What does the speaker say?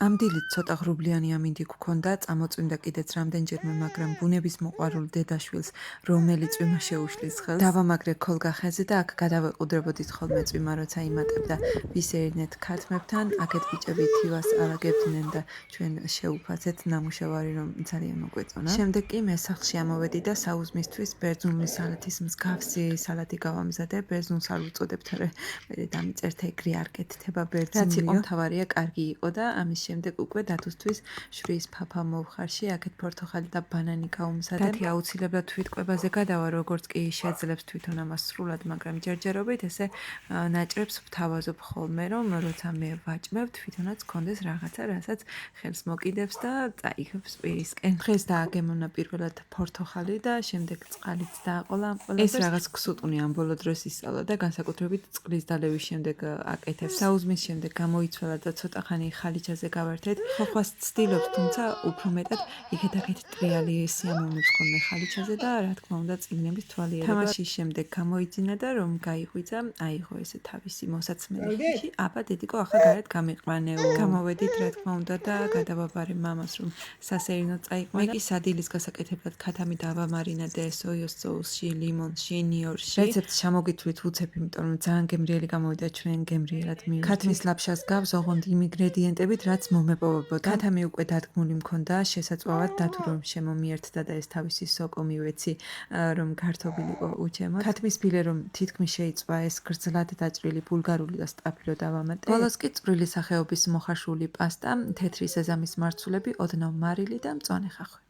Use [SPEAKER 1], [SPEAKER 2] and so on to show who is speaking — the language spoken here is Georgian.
[SPEAKER 1] ამ დილით ცოტა ღრუბლიანი ამინდი გქონდა, წამოწვიმდა კიდეც რამდენჯერმე, მაგრამ ბუნების მოყვარულ დედაშვილს, რომელიც წვიმა შეუშლის ხელს, დავამაგრე ქოლგა ხეზე და აქ გადავეყუდრებოდით ხოლმე წვიმა, როცა იმატებდა ვისერინეთ ქათმებთან, აქეთ ბიჭები თივას ალაგებდნენ და ჩვენ შეუფაცეთ ნამუშევარი, რომ ძალიან მოგვეწონა. შემდეგ კი მე სახლში ამოვედი და საუზმისთვის ბერძნული სალათის მსგავსი სალათი გავამზადე. ბერძნულს არ უწოდებთ, რე მე დამიწერთ ეგრე არ კეთდება ბერძნული. რაც იყო მთავარია, კარგი იყო და ამის შემდეგ უკვე დათვისთვის შვრიის ფაფა მოვხარში, აქეთ პორტოხალი და ბანანი გავუმზადე. დათი აუცილებლად თვითკვებაზე გადავა, როგორც კი შეძლებს თვითონ ამას სრულად, მაგრამ ჯერჯერობით ესე ნაჭრებს ვთავაზობ ხოლმე, რომ როცა მე ვაჭმევ, თვითონაც გქონდეს რაღაცა, რასაც ხელს მოკიდებს და წაიღებს პირისკენ. დღეს დააგემონა პირველად პორტოხალი და შემდეგ წყალიც დააყოლა ამ ყველაფერს. ეს რაღაც ქსუტუნი ამ ბოლო დროს ისწავლა და განსაკუთრებით წყლის დალევის შემდეგ აკეთებს. საუზმის შემდეგ გამოიცვალა და ცოტა ხანი ხალიჩაზე გავართეთ. ხოხვას ცდილობს, თუმცა უფრო მეტად იქეთ-აქეთ ტრიალი სიამოვნებს ხოლმე ხალიჩაზე და რა თქმა უნდა წიგნების თვალიერება. თამაშის შემდეგ გამოიძინა და რომ გაიღვიძა, აიღო ესე თავისი მოსაცმელი ხიში. აბა დედიკო ახლა გარეთ გამიყვანეო. გამოვედით რა თქმა უნდა და გადავაბარე მამას რომ სასერინო წაიყვანა. მე კი სადილის გასაკეთებლად ქათამი დავამარინადე სოიოს соуსში, ლიმონში, ნიორში. რეცეპტს ჩამოგითვლით უცებ, იმიტომ რომ ძალიან გემრიელი გამოვიდა, ჩვენ გემრიელად მივიდით. ქათმის ლაფშას გავს ოღონდ იმ ინგრედიენტებით, რაც მომეპოვებოდა. ქათამი უკვე დადგმული მქონდა, შესაძლოა დათუ რომ შემომიერთდა და ეს თავისი სოკო მივეცი, რომ ქართობილიყო უჩემოთ. ქათმის ფილე რომ თითქმის შეიწვა, ეს გრძლად დაჭრილი ბულგარული და სტაფილო დავამატე. ბოლოს კი წვრილი სახეობის მოხარშული პასტა, თეთრი სეზამის მარცვლები, ოდნავ მარილი და მწვანე ხახვი.